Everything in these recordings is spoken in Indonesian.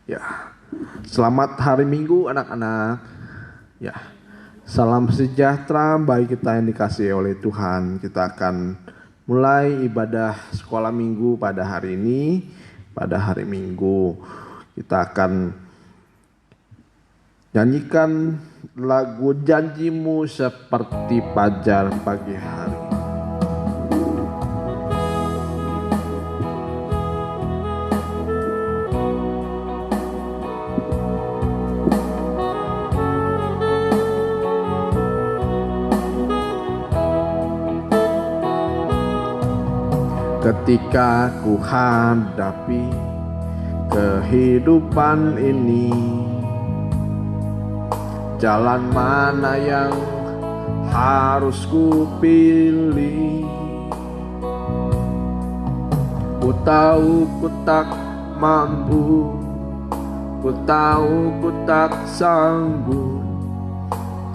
Ya, selamat hari Minggu anak-anak. Ya, salam sejahtera bagi kita yang dikasihi oleh Tuhan. Kita akan mulai ibadah sekolah Minggu pada hari ini. Pada hari Minggu kita akan nyanyikan lagu Janjimu Seperti Fajar Pagi Hari. Ketika ku hadapi kehidupan ini, jalan mana yang harus ku pilih? Ku tahu ku tak mampu, ku tahu ku tak sanggup.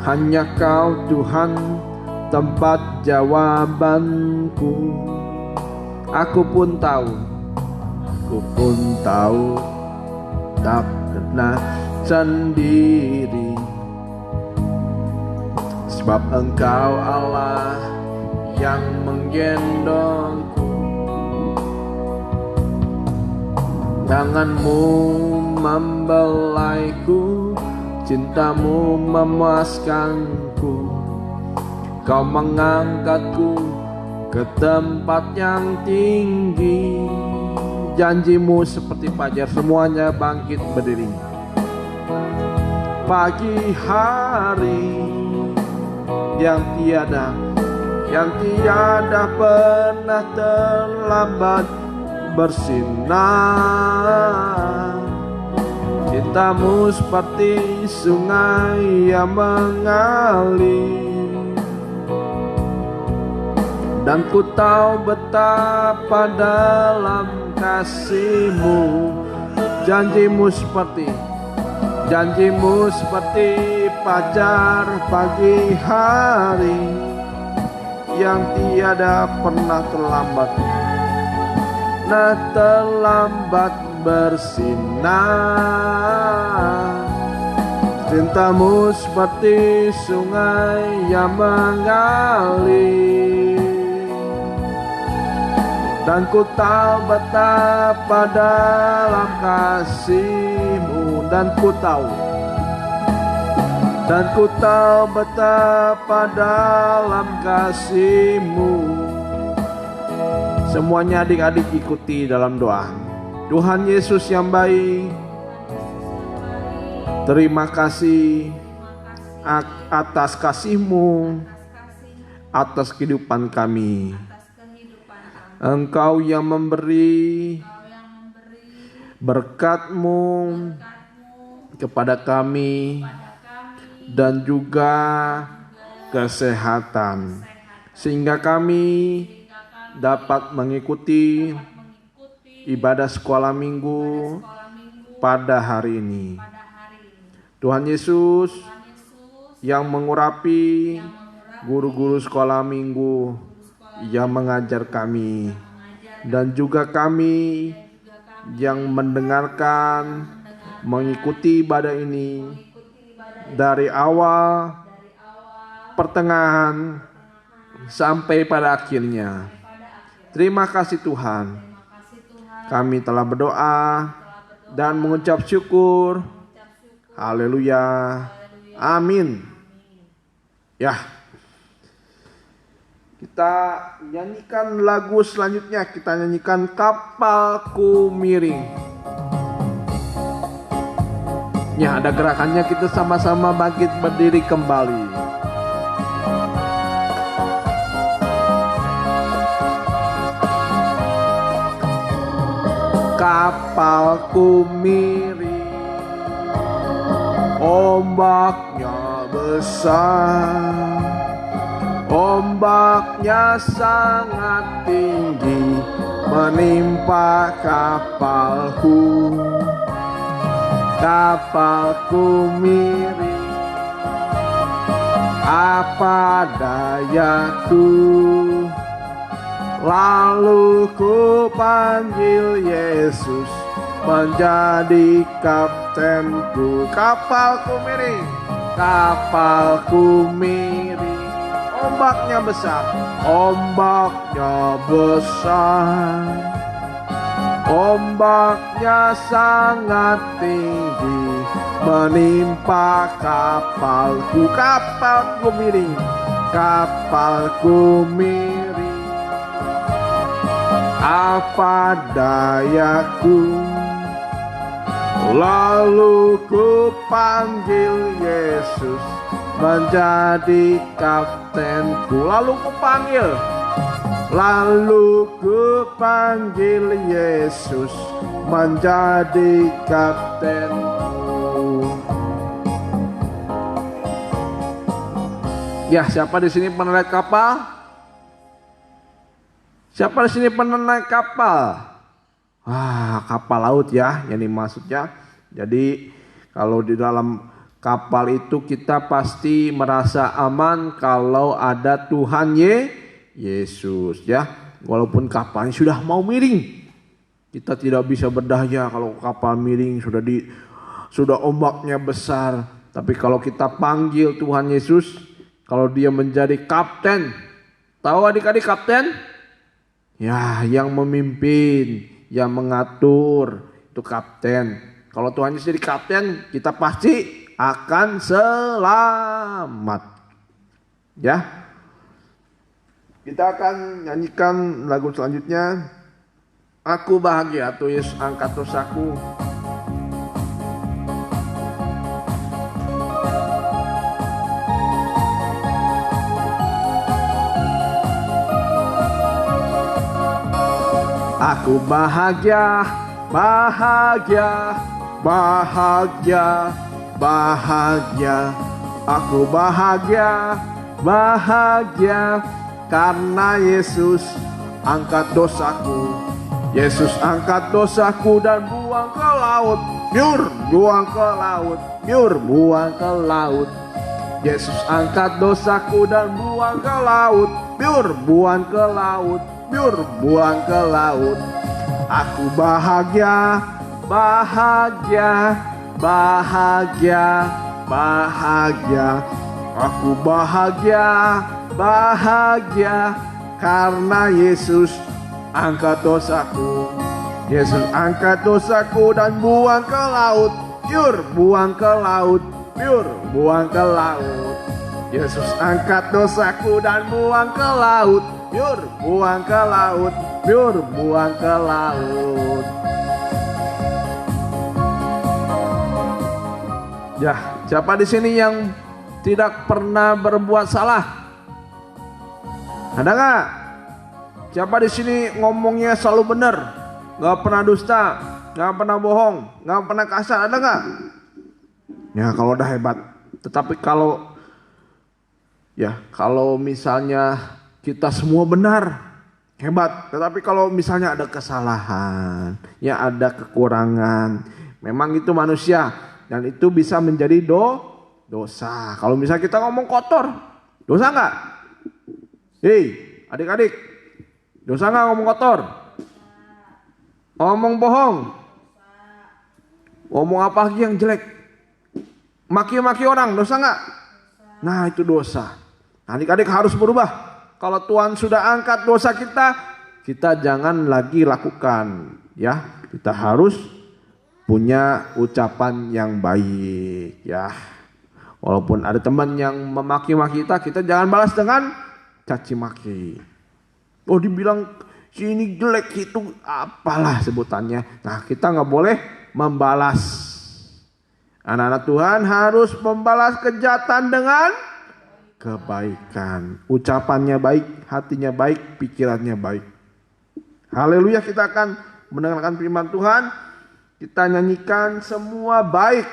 Hanya Kau Tuhan tempat jawabanku. Aku pun tahu tak pernah sendiri, sebab Engkau Allah yang menggendongku. Tangan-Mu membelaiku, cinta-Mu memuaskanku. Kau mengangkatku ke tempat yang tinggi. Janjimu seperti fajar. Semuanya bangkit berdiri. Pagi hari yang tiada pernah terlambat bersinar. Cinta-Mu seperti sungai yang mengalir, dan ku tahu betapa dalam kasih-Mu. Janjimu seperti fajar pagi hari yang tiada pernah terlambat bersinar. Cinta-Mu seperti sungai yang mengalir, dan ku tahu betapa dalam kasih-Mu. Dan ku tahu betapa dalam kasih-Mu. Semuanya adik-adik ikuti dalam doa. Tuhan Yesus yang baik, terima kasih atas kasih-Mu, atas kehidupan kami. Engkau yang memberi berkat-Mu kepada kami dan juga kesehatan, sehingga kami dapat mengikuti ibadah sekolah Minggu pada hari ini. Tuhan Yesus yang mengurapi guru-guru sekolah Minggu yang mengajar kami, dan juga kami yang mendengarkan, mengikuti ibadah ini dari awal, pertengahan, sampai pada akhirnya. Terima kasih Tuhan. Kami telah berdoa dan mengucap syukur. Haleluya. Amin. Ya. Kita nyanyikan lagu selanjutnya. Kita nyanyikan Kapalku Miring. Ya, ada gerakannya. Kita sama-sama bangkit berdiri kembali. Kapalku miring, ombaknya besar, ombaknya sangat tinggi menimpa kapalku. Kapalku miring, apa dayaku? Lalu ku panggil Yesus, menjadi kaptenku. Kapalku miring, kapalku miring. Ombaknya besar, ombaknya besar. Ombaknya sangat tinggi menimpa kapalku. Kapalku miring, kapalku miring. Apa dayaku, lalu ku panggil Yesus menjadi kaptenku. Lalu ku panggil, lalu ku panggil Yesus menjadi kaptenku. Ya, siapa di sini pernah naik kapal? Siapa di sini pernah naik kapal? Kapal laut ya, yang dimaksudnya. Jadi kalau di dalam kapal itu kita pasti merasa aman kalau ada Tuhan Yesus ya. Walaupun kapalnya sudah mau miring, kita tidak bisa berdaya kalau kapal miring, sudah ombaknya besar. Tapi kalau kita panggil Tuhan Yesus, kalau dia menjadi kapten, tahu adik-adik kapten? Ya, yang memimpin, yang mengatur, itu kapten. Kalau Tuhan Yesus jadi kapten, kita pasti akan selamat. Ya. Kita akan nyanyikan lagu selanjutnya. Aku bahagia, Tuhan Yesus angkat dosaku. Aku bahagia, bahagia, bahagia, bahagia. Aku bahagia, bahagia, karena Yesus angkat dosaku. Yesus angkat dosaku dan buang ke laut. Biur, buang ke laut. Biur, buang ke laut. Yesus angkat dosaku dan buang ke laut. Biur, buang ke laut. Biur, buang ke laut. Aku bahagia, bahagia, bahagia, bahagia. Aku bahagia, bahagia, karena Yesus angkat dosaku. Yesus angkat dosaku dan buang ke laut. Biur, buang ke laut. Biur, buang ke laut. Yesus angkat dosaku dan buang ke laut. Biur, buang ke laut. Biur, buang ke laut. Ya, siapa di sini yang tidak pernah berbuat salah? Ada nggak? Siapa di sini ngomongnya selalu benar, nggak pernah dusta, nggak pernah bohong, nggak pernah kasar? Ada nggak? Ya, kalau udah hebat. Tetapi kalau misalnya kita semua benar, hebat. Tetapi kalau misalnya ada kesalahan, ya ada kekurangan, memang itu manusia dan itu bisa menjadi dosa. Kalau misalnya kita ngomong kotor, dosa nggak? Hei, adik-adik, dosa nggak ngomong kotor? Ngomong bohong? Ngomong apa lagi yang jelek? Maki-maki orang, dosa nggak? Nah, itu dosa. Adik-adik harus berubah. Kalau Tuhan sudah angkat dosa kita, kita jangan lagi lakukan. Ya, kita harus punya ucapan yang baik. Ya, walaupun ada teman yang memaki-maki kita jangan balas dengan caci maki. Oh, dibilang si ini jelek, itu apalah sebutannya. Nah, kita nggak boleh membalas. Anak-anak Tuhan harus membalas kejahatan dengan kebaikan. Ucapannya baik, hatinya baik, pikirannya baik. Haleluya, kita akan mendengarkan firman Tuhan. Kita nyanyikan semua baik.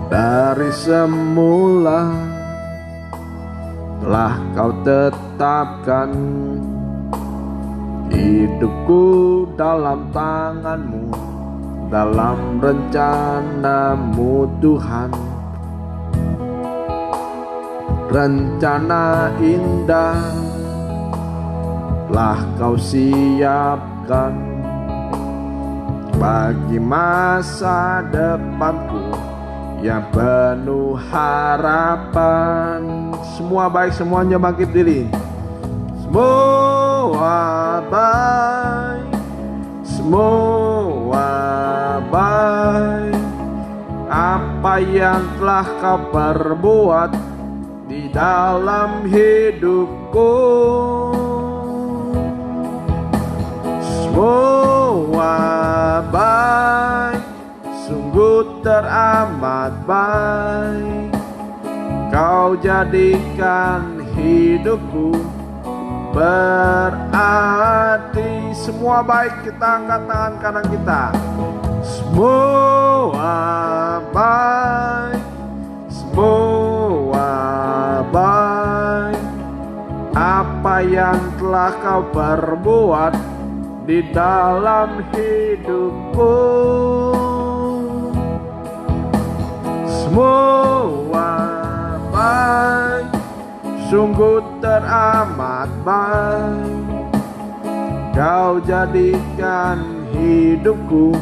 Dari semula telah kau tetapkan Hidupku dalam tangan-Mu, dalam rencana-Mu Tuhan. Rencana indah telah Kau siapkan bagi masa depanku yang penuh harapan. Semua baik, semuanya bangkit diri. Semua baik, semua baik. Apa yang telah Kau perbuat di dalam hidupku, semua baik, sungguh teramat baik. Kau jadikan hidupku berarti. Semua baik, kita angkat tangan kanan kita. Semua baik, semua baik. Apa yang telah Kau perbuat di dalam hidupku, semua baik, sungguh teramat baik. Kau jadikan hidupku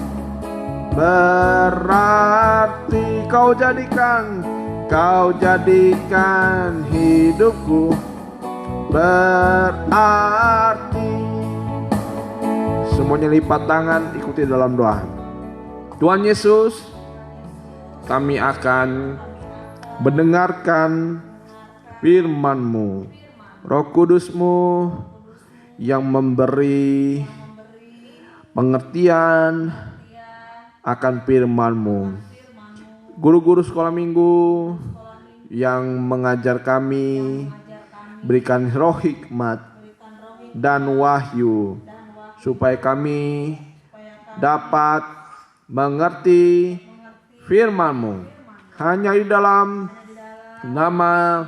berarti. Kau jadikan hidupku berarti. Semuanya lipat tangan, ikuti dalam doa. Tuhan Yesus, kami akan mendengarkan firman-Mu. Roh Kudus-Mu yang memberi pengertian akan firman-Mu. Guru-guru sekolah minggu yang mengajar kami, berikan roh hikmat dan wahyu supaya kami dapat mengerti firman-Mu. Hanya di dalam nama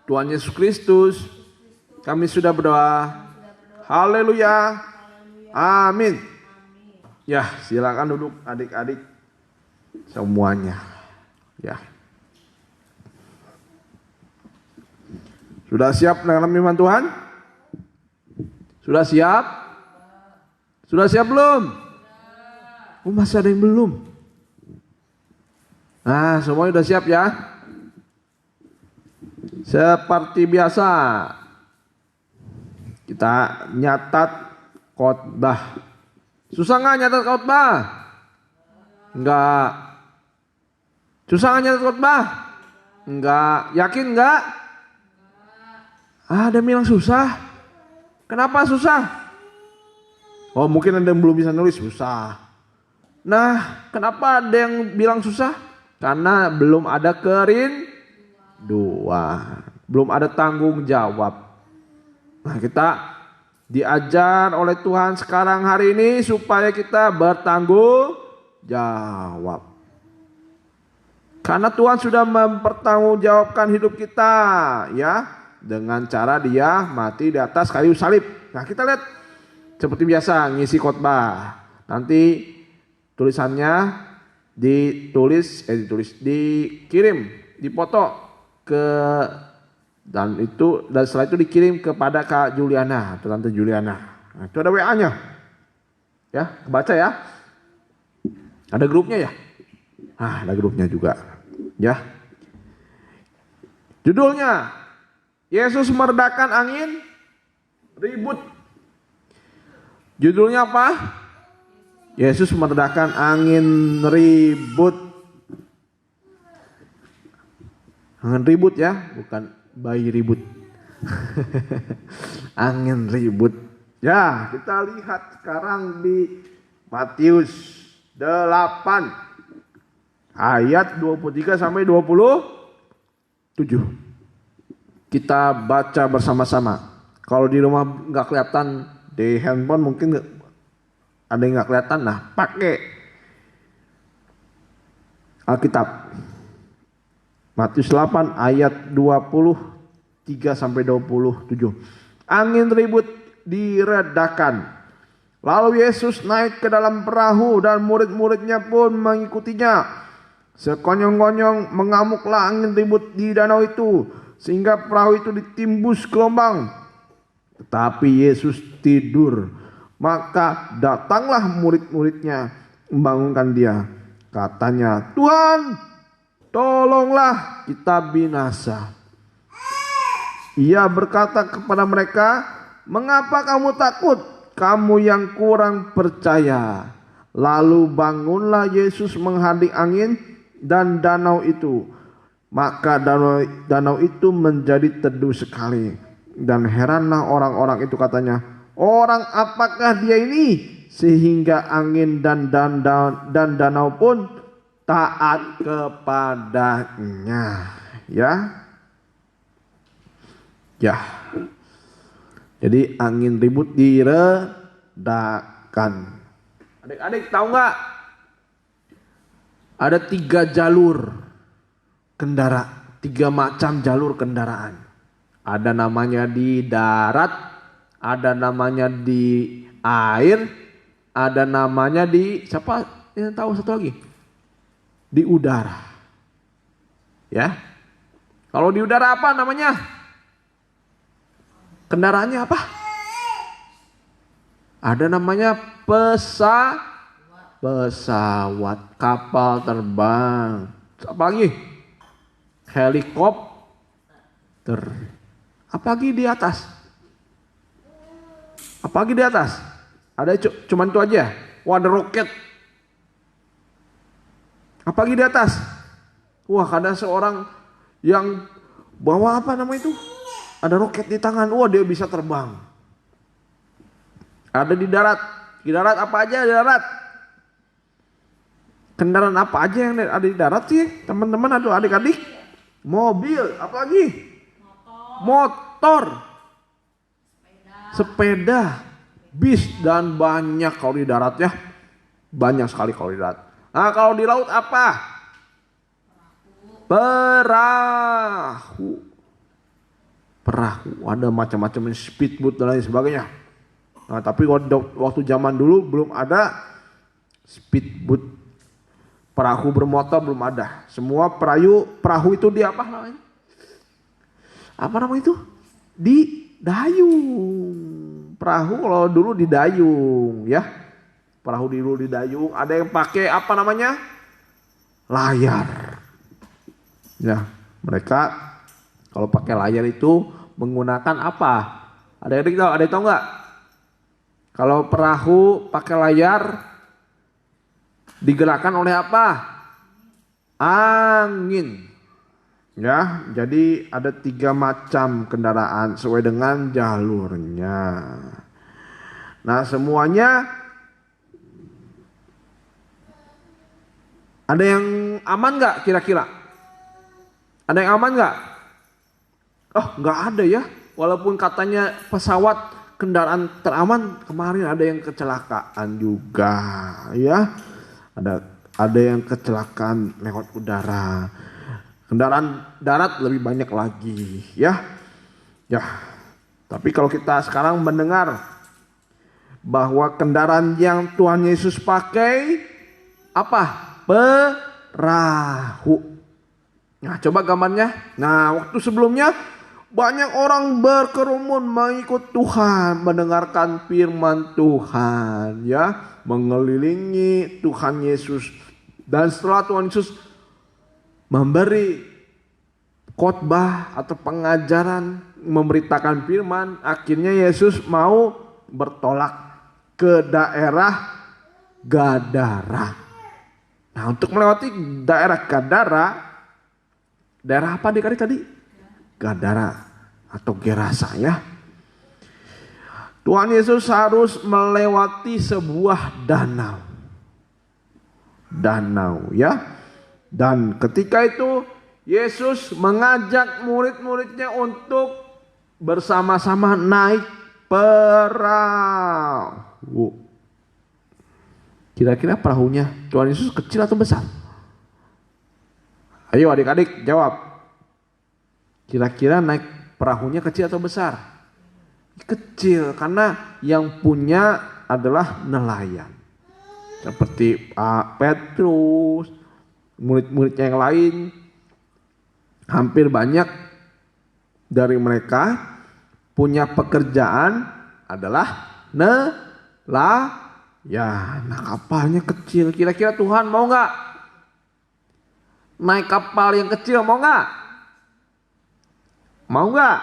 Tuhan Yesus Kristus kami sudah berdoa. Haleluya. Amin. Ya, silakan duduk adik-adik semuanya. Ya. Sudah siap dengan firman Tuhan? Sudah siap? Sudah siap belum? Oh, masih ada yang belum. Nah, semuanya sudah siap ya? Seperti biasa, kita nyatat khotbah. Susah nggak nyatat khotbah? Enggak. Susah nggak nyatat khotbah? Enggak. Yakin nggak? Ada yang bilang susah. Kenapa susah? Oh, mungkin ada yang belum bisa nulis, susah. Nah, kenapa ada yang bilang susah? Karena belum ada kerinduan, belum ada tanggung jawab. Nah, kita diajar oleh Tuhan sekarang hari ini supaya kita bertanggung jawab. Karena Tuhan sudah mempertanggungjawabkan hidup kita, ya, dengan cara Dia mati di atas kayu salib. Nah, kita lihat seperti biasa ngisi khotbah. Nanti tulisannya dikirim, dipoto ke, dan setelah itu dikirim kepada Kak Juliana atau Tante Juliana. Nah, itu ada WA-nya. Ya, baca ya. Ada grupnya ya? Ah, ada grupnya juga. Ya. Judulnya Yesus meredakan angin ribut. Judulnya apa? Yesus meredakan angin ribut. Angin ribut ya, bukan bayi ribut. Angin ribut. Ya, kita lihat sekarang di Matius 8 ayat 23 sampai 27. Kita baca bersama-sama. Kalau di rumah nggak kelihatan, di handphone mungkin ada yang nggak kelihatan, nah pakai Alkitab. Matius 8 ayat 23 sampai 27. Angin ribut diredakan. Lalu Yesus naik ke dalam perahu dan murid-muridnya pun mengikutinya. Sekonyong-konyong mengamuklah angin ribut di danau itu, sehingga perahu itu ditimbus gelombang. Tetapi Yesus tidur. Maka datanglah murid-muridnya membangunkan dia. Katanya, "Tuhan, tolonglah, kita binasa." Ia berkata kepada mereka, "Mengapa kamu takut? Kamu yang kurang percaya." Lalu bangunlah Yesus menghadang angin dan danau itu. Maka danau itu menjadi teduh sekali. Dan heranlah orang-orang itu, katanya, "Orang apakah dia ini? Sehingga angin dan danau pun taat kepadanya." Ya. Jadi angin ribut diredakan. Adik-adik tahu nggak? Ada 3 jalur kendaraan, 3 macam jalur kendaraan. Ada namanya di darat, ada namanya di air, ada namanya di, siapa yang tahu satu lagi? Di udara. Ya. Kalau di udara apa namanya? Kendaraannya apa? Ada namanya pesawat, kapal terbang. Apa lagi? Helikopter. Apa lagi di atas? Apa lagi di atas? Ada cuman itu aja. Wah, ada roket. Apa lagi di atas? Wah, ada seorang yang bawa apa namanya itu? Ada roket di tangan, wah dia bisa terbang. Ada di darat. Di darat apa aja di darat? Kendaraan apa aja yang ada di darat sih? Teman-teman, adik-adik? Mobil, apa lagi? Motor. Sepeda. Bis, dan banyak kalau di darat ya. Banyak sekali kalau di darat. Nah, kalau di laut apa? Perahu. Ada macam-macam speedboat dan lain sebagainya. Nah, tapi waktu zaman dulu belum ada speedboat, perahu bermotor belum ada. Semua perahu itu di apa namanya? Apa namanya itu? Di dayung. Perahu kalau dulu di dayung, ya. Perahu dulu di dayung. Ada yang pakai apa namanya? Layar. Ya, mereka kalau pakai layar itu menggunakan apa? Ada yang tahu nggak? Kalau perahu pakai layar digerakkan oleh apa? Angin. Ya, jadi ada 3 macam kendaraan sesuai dengan jalurnya. Nah, semuanya ada yang aman nggak kira-kira? Ada yang aman nggak? Oh, nggak ada ya. Walaupun katanya pesawat kendaraan teraman, kemarin ada yang kecelakaan juga, ya. Ada yang kecelakaan lewat udara. Kendaraan darat lebih banyak lagi, ya. Ya. Tapi kalau kita sekarang mendengar bahwa kendaraan yang Tuhan Yesus pakai apa? Perahu. Nah, coba gambarnya. Nah, waktu sebelumnya banyak orang berkerumun mengikut Tuhan, mendengarkan firman Tuhan, ya, mengelilingi Tuhan Yesus. Dan setelah Tuhan Yesus memberi khotbah atau pengajaran, memberitakan firman, akhirnya Yesus mau bertolak ke daerah Gadara. Nah, untuk melewati daerah Gadara, daerah apa adik-adik tadi? Gadara atau Gerasa, ya. Tuhan Yesus harus melewati sebuah danau. Danau, ya. Dan ketika itu Yesus mengajak murid-muridnya untuk bersama-sama naik perahu. Kira-kira perahunya Tuhan Yesus kecil atau besar? Ayo adik-adik jawab. Kira-kira naik perahunya kecil atau besar? kecil karena yang punya adalah nelayan. Seperti Pak Petrus, murid-muridnya yang lain, hampir banyak dari mereka punya pekerjaan adalah nelayan. Nah, kapalnya kecil. Kira-kira Tuhan mau nggak naik kapal yang kecil? Mau nggak? Mau nggak?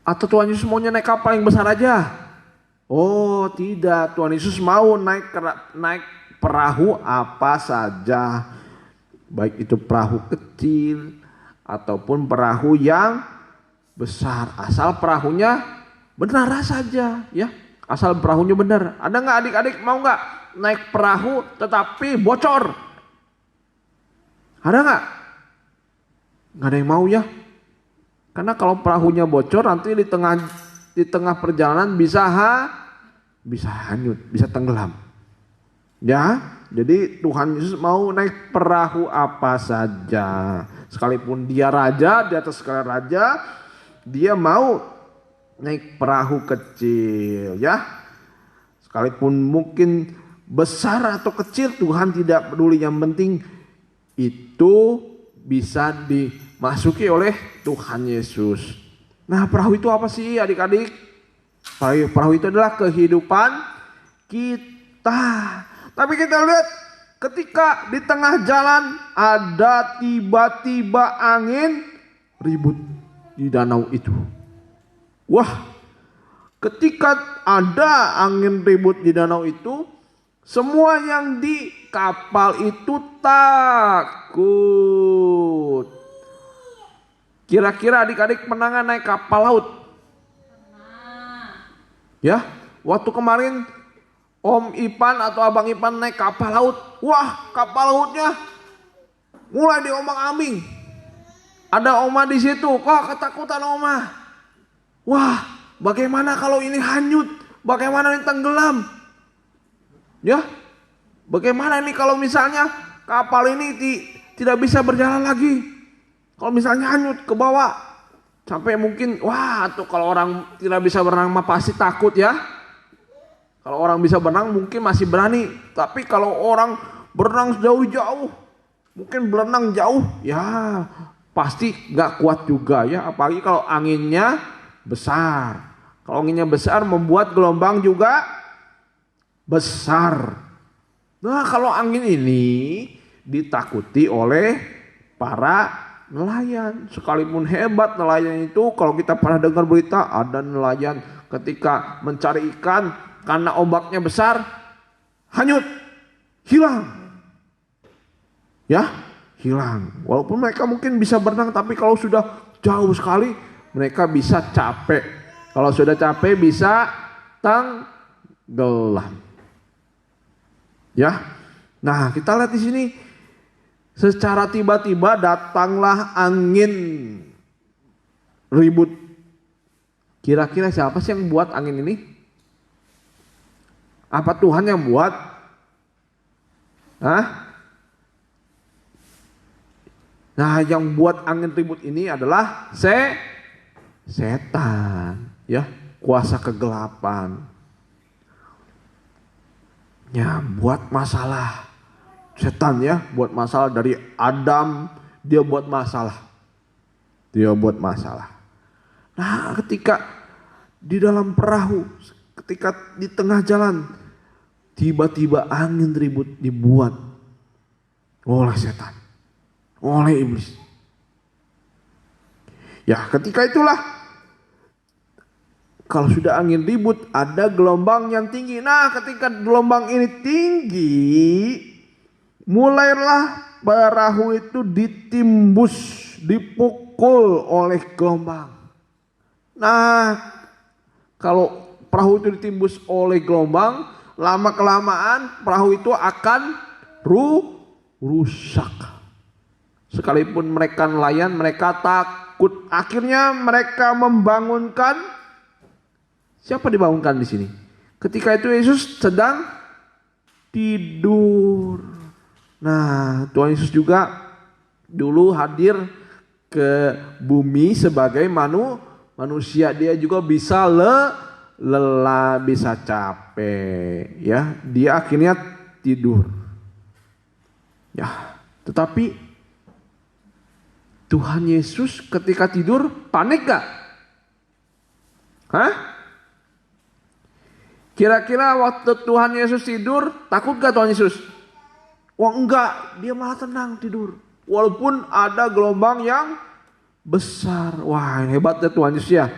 Atau Tuhan Yesus maunya naik kapal yang besar aja? Oh tidak, Tuhan Yesus mau naik perahu apa saja. Baik itu perahu kecil ataupun perahu yang besar. Asal perahunya benar saja ya. Asal perahunya benar. Ada nggak adik-adik mau nggak naik perahu tetapi bocor? Ada nggak? Nggak ada yang mau ya. Karena kalau perahunya bocor nanti di tengah perjalanan bisa hanyut, bisa tenggelam. Ya, jadi Tuhan Yesus mau naik perahu apa saja. Sekalipun dia raja, di atas segala raja, dia mau naik perahu kecil ya. Sekalipun mungkin besar atau kecil Tuhan tidak peduli, yang penting itu bisa dimasuki oleh Tuhan Yesus. Nah, perahu itu apa sih adik-adik? Perahu itu adalah kehidupan kita. Tapi kita lihat ketika di tengah jalan ada tiba-tiba angin ribut di danau itu. Wah, ketika ada angin ribut di danau itu, semua yang di kapal itu takut. Kira-kira adik-adik pernah nggak naik kapal laut? Ya, waktu kemarin Om Ipan atau Abang Ipan naik kapal laut. Wah, kapal lautnya mulai diombang-ambing. Ada Oma di situ, kok ketakutan Oma. Wah, bagaimana kalau ini hanyut? Bagaimana ini tenggelam? Ya, bagaimana ini kalau misalnya kapal ini tidak bisa berjalan lagi? Kalau misalnya hanyut ke bawah, sampai mungkin, wah, tuh kalau orang tidak bisa berenang mah pasti takut ya. Kalau orang bisa berenang mungkin masih berani, tapi kalau orang berenang jauh-jauh, mungkin berenang jauh, ya pasti nggak kuat juga ya. Apalagi kalau anginnya besar. Kalau anginnya besar membuat gelombang juga besar. Nah, kalau angin ini ditakuti oleh para nelayan. Sekalipun hebat nelayan itu, kalau kita pernah dengar berita ada nelayan ketika mencari ikan karena ombaknya besar, hanyut, hilang. Ya, hilang. Walaupun mereka mungkin bisa berenang, tapi kalau sudah jauh sekali mereka bisa capek. Kalau sudah capek bisa tenggelam. Ya, nah kita lihat di sini, secara tiba-tiba datanglah angin ribut. Kira-kira siapa sih yang buat angin ini? Apa Tuhan yang buat? Hah? Nah, yang buat angin ribut ini adalah setan, ya, kuasa kegelapan. Ya, buat masalah. Setan ya, buat masalah dari Adam, dia buat masalah. Dia buat masalah. Nah, ketika di dalam perahu, ketika di tengah jalan, tiba-tiba angin ribut dibuat oleh setan, oleh iblis. Ya, ketika itulah, kalau sudah angin ribut, ada gelombang yang tinggi. Nah, ketika gelombang ini tinggi, mulailah perahu itu ditimbus, dipukul oleh gelombang. Nah, kalau perahu itu ditimbus oleh gelombang, lama-kelamaan perahu itu akan rusak. Sekalipun mereka nelayan, mereka takut. Akhirnya mereka membangunkan. Siapa dibangunkan di sini? Ketika itu Yesus sedang tidur. Nah, Tuhan Yesus juga dulu hadir ke bumi sebagai manusia, dia juga bisa lelah, bisa capek, ya. Dia akhirnya tidur. Ya, tetapi Tuhan Yesus ketika tidur panik gak? Hah? Kira-kira waktu Tuhan Yesus tidur takut gak Tuhan Yesus? Wah enggak, dia malah tenang tidur. Walaupun ada gelombang yang besar. Wah hebat ya Tuhan Yesus ya.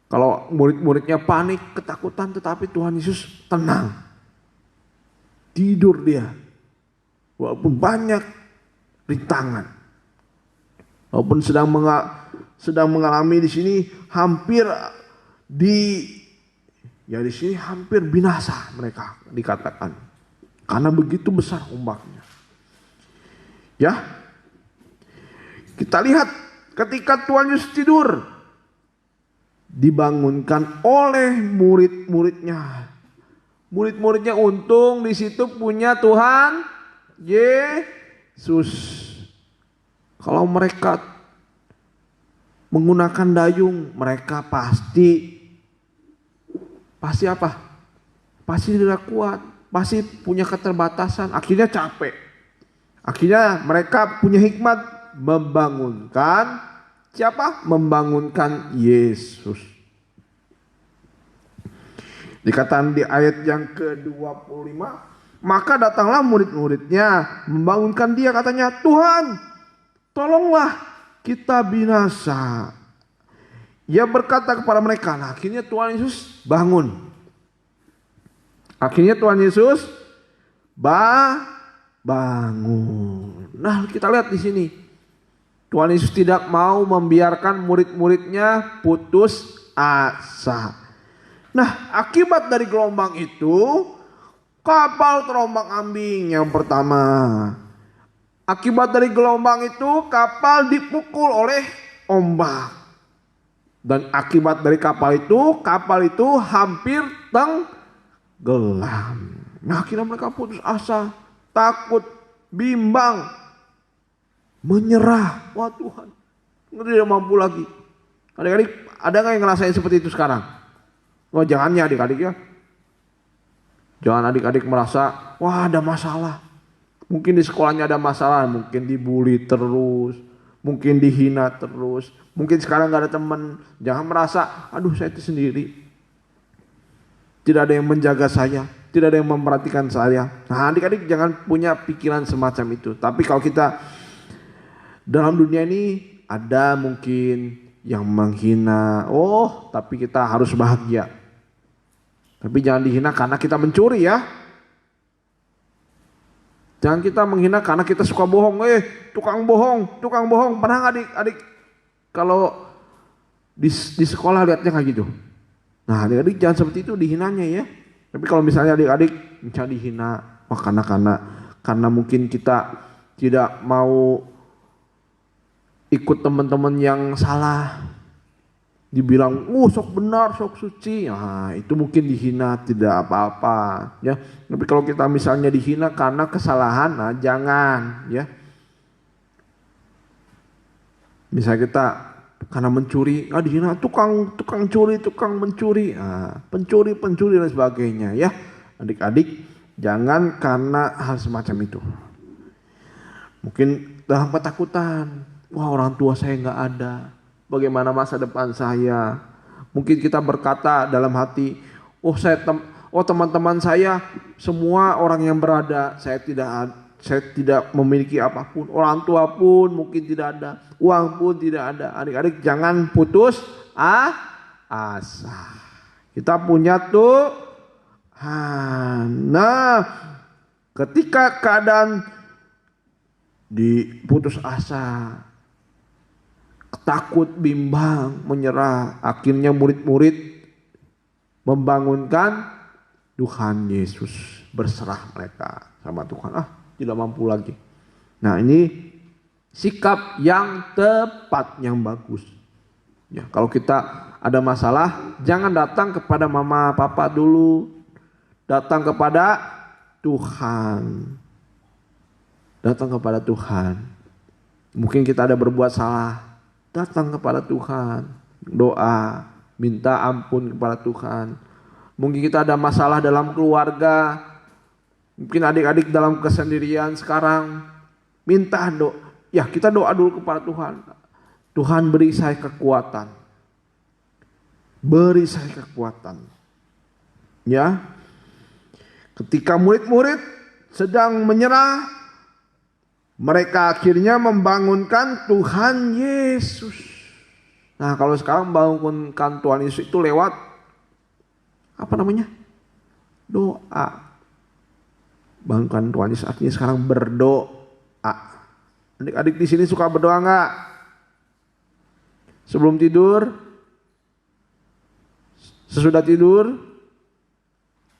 Kalau murid-muridnya panik, ketakutan, tetapi Tuhan Yesus tenang. Tidur dia. Walaupun banyak rintangan. Walaupun sedang mengalami di sini hampir di sini hampir binasa mereka dikatakan. Karena begitu besar ombaknya. Ya. Kita lihat ketika Tuhan Yesus tidur, dibangunkan oleh murid-muridnya. Murid-muridnya untung di situ punya Tuhan Yesus. Kalau mereka menggunakan dayung, mereka pasti apa? Pasti tidak kuat, pasti punya keterbatasan, akhirnya capek. Akhirnya mereka punya hikmat membangunkan siapa? Membangunkan Yesus. Dikatakan di ayat yang ke-25, maka datanglah murid-muridnya membangunkan dia, katanya, Tuhan, tolonglah kita binasa. Ia berkata kepada mereka, nah akhirnya Tuhan Yesus bangun. Akhirnya Tuhan Yesus bangun. Nah kita lihat di sini. Tuhan Yesus tidak mau membiarkan murid-muridnya putus asa. Nah akibat dari gelombang itu, kapal terombang ambing yang pertama. Akibat dari gelombang itu, kapal dipukul oleh ombak. Dan akibat dari kapal itu hampir tenggelam. Nah akhirnya mereka putus asa, takut, bimbang, menyerah. Wah Tuhan, tidak mampu lagi. Adik-adik, ada gak yang ngerasain seperti itu sekarang? Oh jangan ya adik-adik ya. Jangan adik-adik merasa, wah ada masalah. Mungkin di sekolahnya ada masalah, mungkin dibully terus, mungkin dihina terus, mungkin sekarang gak ada teman. Jangan merasa, aduh saya itu sendiri. Tidak ada yang menjaga saya, tidak ada yang memperhatikan saya. Nah adik-adik jangan punya pikiran semacam itu. Tapi kalau kita dalam dunia ini ada mungkin yang menghina, tapi kita harus bahagia. Tapi jangan dihina karena kita mencuri ya. Jangan kita menghina karena kita suka bohong. Tukang bohong. Pernah nggak adik-adik kalau di sekolah lihatnya kayak gitu? Nah adik-adik jangan seperti itu dihinanya ya. Tapi kalau misalnya adik-adik jangan dihina, karena mungkin kita tidak mau ikut teman-teman yang salah. Dibilang, sok benar, sok suci. Nah, itu mungkin dihina, tidak apa-apa, ya. Tapi kalau kita misalnya dihina karena kesalahan, nah jangan, ya. Misalnya kita karena mencuri, dihina tukang curi, tukang mencuri, pencuri dan sebagainya, ya. Adik-adik, jangan karena hal semacam itu. Mungkin dalam ketakutan, wah orang tua saya nggak ada. Bagaimana masa depan saya? Mungkin kita berkata dalam hati, teman-teman saya semua orang yang berada, saya tidak memiliki apapun. Orang tua pun mungkin tidak ada, uang pun tidak ada. Adik-adik jangan putus asa. Kita punya Tuhan. Nah, ketika keadaan diputus asa, takut, bimbang, menyerah, akhirnya murid-murid membangunkan Tuhan Yesus, berserah mereka sama Tuhan. Tidak mampu lagi. Nah ini sikap yang tepat, yang bagus. Ya, kalau kita ada masalah, jangan datang kepada mama papa dulu, datang kepada Tuhan. Datang kepada Tuhan. Mungkin kita ada berbuat salah, datang kepada Tuhan. doa, minta ampun kepada Tuhan. Mungkin kita ada masalah dalam keluarga, mungkin adik-adik dalam kesendirian sekarang, minta doa. Ya, kita doa dulu kepada Tuhan. Tuhan, beri saya kekuatan. Beri saya kekuatan. Ya. Ketika murid-murid sedang menyerah, mereka akhirnya membangunkan Tuhan Yesus. Nah, kalau sekarang membangunkan Tuhan Yesus itu lewat apa namanya? Doa. Bangunkan Tuhan Yesus artinya sekarang berdoa. Adik-adik di sini suka berdoa enggak? Sebelum tidur? Sesudah tidur?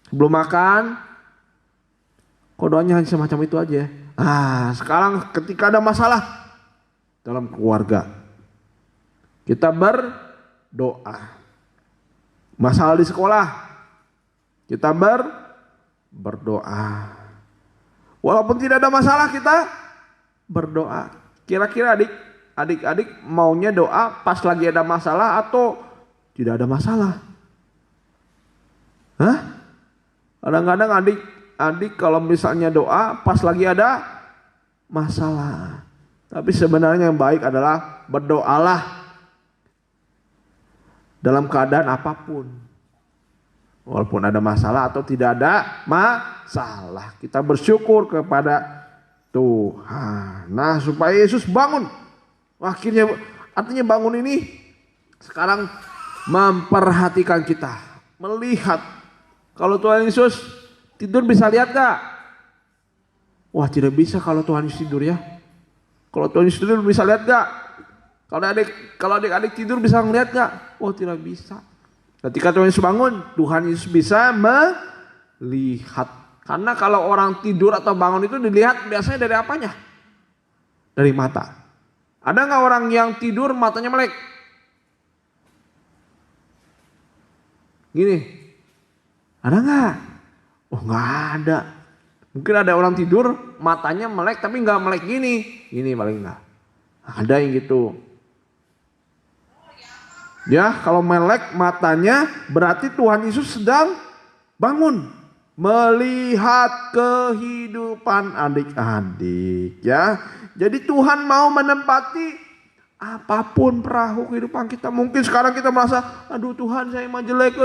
Sebelum makan? Kok doanya hanya semacam itu aja? Sekarang ketika ada masalah dalam keluarga, kita berdoa. Masalah di sekolah, kita berdoa. Walaupun tidak ada masalah, kita berdoa. Kira-kira adik-adik maunya doa pas lagi ada masalah atau tidak ada masalah? Kadang-kadang adik kalau misalnya doa pas lagi ada masalah. Tapi sebenarnya yang baik adalah berdoalah dalam keadaan apapun. Walaupun ada masalah atau tidak ada masalah, kita bersyukur kepada Tuhan. Nah, supaya Yesus bangun. Akhirnya artinya bangun ini sekarang memperhatikan kita, melihat. Kalau Tuhan Yesus tidur bisa lihat gak? Wah, tidak bisa kalau Tuhan Yesus tidur ya. Kalau Tuhan Yesus tidur bisa lihat gak? Kalau adik-adik tidur bisa melihat gak? Oh, tidak bisa. Ketika Tuhan Yesus bangun, Tuhan Yesus bisa melihat. Karena kalau orang tidur atau bangun itu dilihat biasanya dari apanya? Dari mata. Ada gak orang yang tidur matanya melek? Gini. Ada gak? Oh, gak ada. Mungkin ada orang tidur matanya melek tapi gak melek gini. Ini paling gak. Ada yang gitu. Ya, kalau melek matanya berarti Tuhan Yesus sedang bangun. Melihat kehidupan adik-adik. Ya, jadi Tuhan mau menempati apapun perahu kehidupan kita. Mungkin sekarang kita merasa, aduh Tuhan saya mah jelek.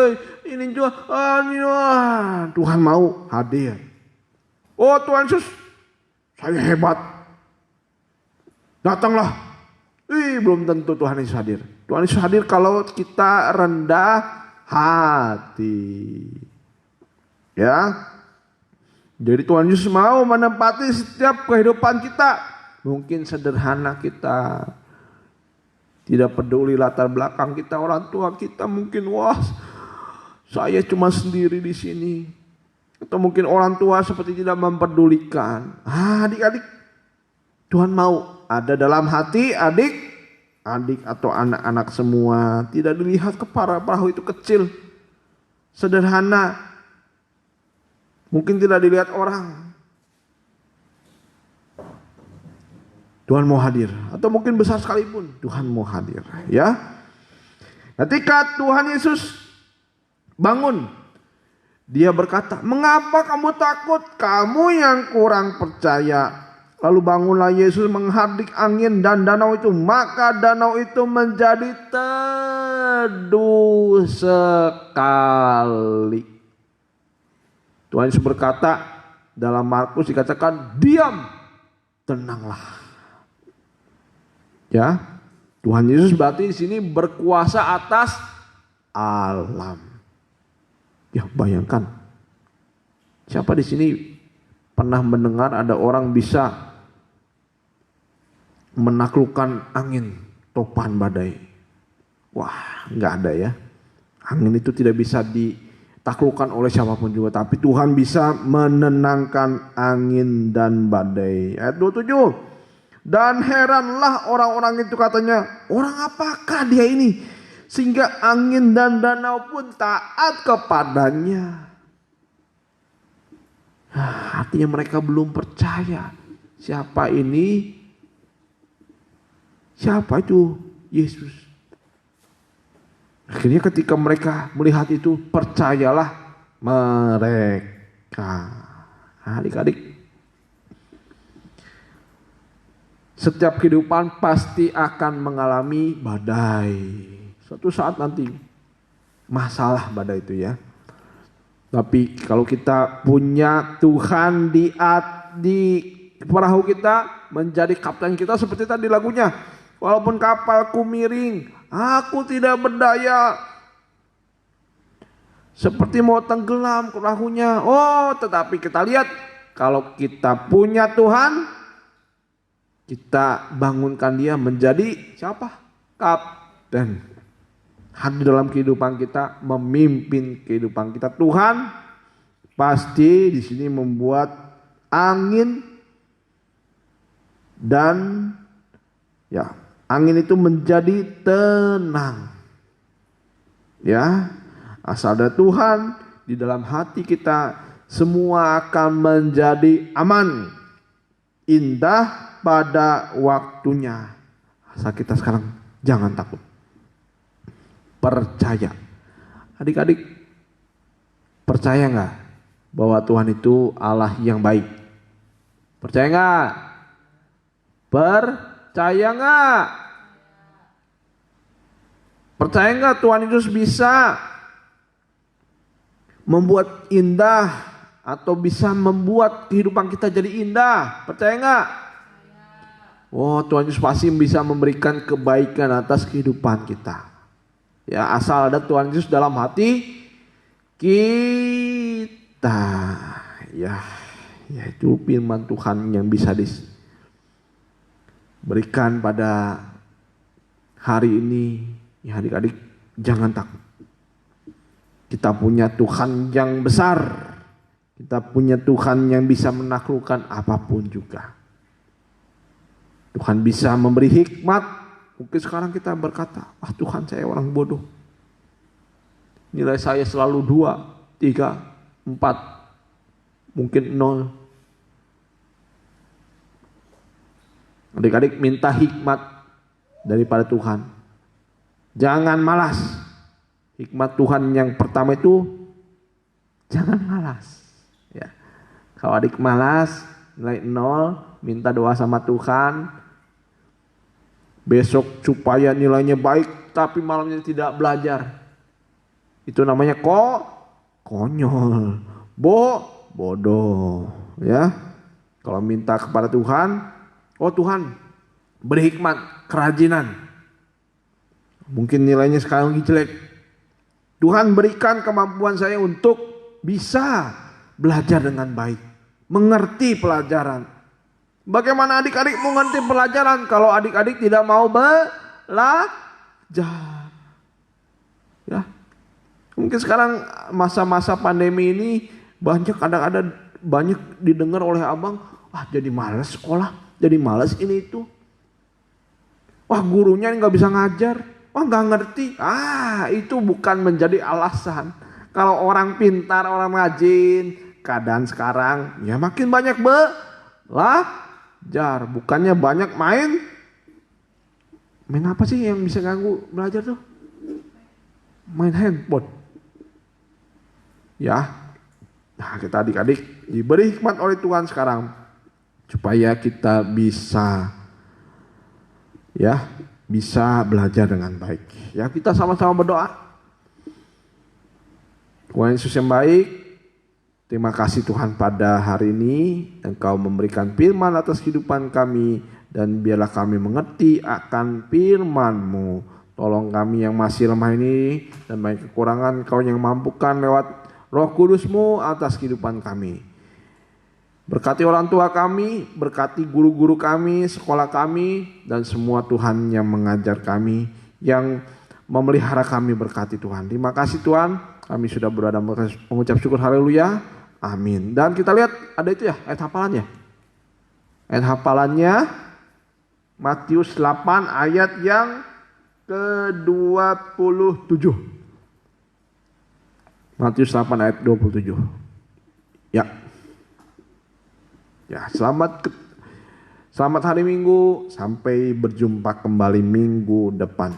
Ini juga, Tuhan mau hadir. Oh Tuhan Yesus, saya hebat. Datanglah. Belum tentu Tuhan Yesus hadir. Tuhan Yesus hadir kalau kita rendah hati. Ya. Jadi Tuhan Yesus mau menempati setiap kehidupan kita. Mungkin sederhana kita. Tidak peduli latar belakang kita, orang tua kita mungkin saya cuma sendiri di sini. Atau mungkin orang tua seperti tidak mempedulikan. Adik-adik, Tuhan mau ada dalam hati adik atau anak-anak semua. Tidak dilihat kepala perahu itu kecil, sederhana. Mungkin tidak dilihat orang. Tuhan mau hadir. Atau mungkin besar sekalipun Tuhan mau hadir. Ya. Ketika Tuhan Yesus bangun, dia berkata, mengapa kamu takut? Kamu yang kurang percaya. Lalu bangunlah Yesus menghardik angin dan danau itu. Maka danau itu menjadi teduh sekali. Tuhan Yesus berkata, dalam Markus dikatakan, diam, tenanglah. Ya, Tuhan Yesus berarti di sini berkuasa atas alam. Ya, bayangkan. Siapa di sini pernah mendengar ada orang bisa menaklukkan angin, topan badai? Wah, nggak ada ya. Angin itu tidak bisa ditaklukkan oleh siapapun juga. Tapi Tuhan bisa menenangkan angin dan badai. Ayat 27. Dan heranlah orang-orang itu katanya, orang apakah dia ini? Sehingga angin dan danau pun taat kepadanya. Artinya mereka belum percaya. Siapa ini? Siapa itu? Yesus. Akhirnya ketika mereka melihat itu, percayalah mereka. Adik-adik, setiap kehidupan pasti akan mengalami badai. Suatu saat nanti masalah badai itu ya. Tapi kalau kita punya Tuhan di perahu kita, menjadi kapten kita seperti tadi lagunya. Walaupun kapalku miring, aku tidak berdaya. Seperti mau tenggelam perahunya. Oh, tetapi kita lihat, kalau kita punya Tuhan, kita bangunkan dia menjadi siapa? Kapten. Hadir dalam kehidupan kita, memimpin kehidupan kita. Tuhan pasti di sini membuat angin dan ya, angin itu menjadi tenang. Ya, asal ada Tuhan di dalam hati kita, semua akan menjadi aman, indah pada waktunya. Asal kita sekarang jangan takut. Percaya. Adik-adik, percaya nggak bahwa Tuhan itu Allah yang baik? Percaya nggak? Percaya nggak? Percaya nggak Tuhan itu bisa membuat indah atau bisa membuat kehidupan kita jadi indah? Percaya nggak? Oh, Tuhan Yesus pasti bisa memberikan kebaikan atas kehidupan kita. Ya, asal ada Tuhan Yesus dalam hati kita. Ya, yaitu firman Tuhan yang bisa diberikan pada hari ini. Ya, adik-adik, jangan takut. Kita punya Tuhan yang besar. Kita punya Tuhan yang bisa menaklukkan apapun juga. Tuhan bisa memberi hikmat. Mungkin sekarang kita berkata, Tuhan, saya orang bodoh. Nilai saya selalu 2, 3, 4, mungkin 0. Adik-adik, minta hikmat daripada Tuhan. Jangan malas. Hikmat Tuhan yang pertama itu, jangan malas. Ya. Kalau adik malas, nilai 0, minta doa sama Tuhan. Besok supaya nilainya baik, tapi malamnya tidak belajar. Itu namanya konyol, bodoh. Ya, kalau minta kepada Tuhan, Tuhan beri hikmat, kerajinan. Mungkin nilainya sekarang jelek. Tuhan berikan kemampuan saya untuk bisa belajar dengan baik, mengerti pelajaran. Bagaimana adik-adik mengerti pelajaran kalau adik-adik tidak mau belajar? Ya, mungkin sekarang masa-masa pandemi ini banyak kadang-kadang banyak didengar oleh abang, jadi malas sekolah, jadi malas ini itu. Gurunya nggak bisa ngajar, nggak ngerti. Itu bukan menjadi alasan. Kalau orang pintar, orang rajin, keadaan sekarang ya makin banyak belajar. Bukannya banyak main apa sih yang bisa ganggu belajar tuh? Main handphone. Ya, nah kita adik-adik diberi hikmat oleh Tuhan sekarang supaya kita bisa belajar dengan baik. Ya, kita sama-sama berdoa. Tuhan Yesus yang baik, terima kasih Tuhan pada hari ini Engkau memberikan firman atas kehidupan kami, dan biarlah kami mengerti akan firman-Mu. Tolong kami yang masih lemah ini dan banyak kekurangan, Engkau yang mampukan lewat Roh Kudus-Mu atas kehidupan kami. Berkati orang tua kami, berkati guru-guru kami, sekolah kami, dan semua Tuhan yang mengajar kami, yang memelihara kami, berkati Tuhan. Terima kasih Tuhan, kami sudah berada mengucap syukur, haleluya. Amin. Dan kita lihat ada itu ya, ayat hafalannya. Ayat hafalannya Matius 8 ayat yang ke-27. Matius 8 ayat 27. Ya. Ya, selamat hari Minggu, sampai berjumpa kembali minggu depan.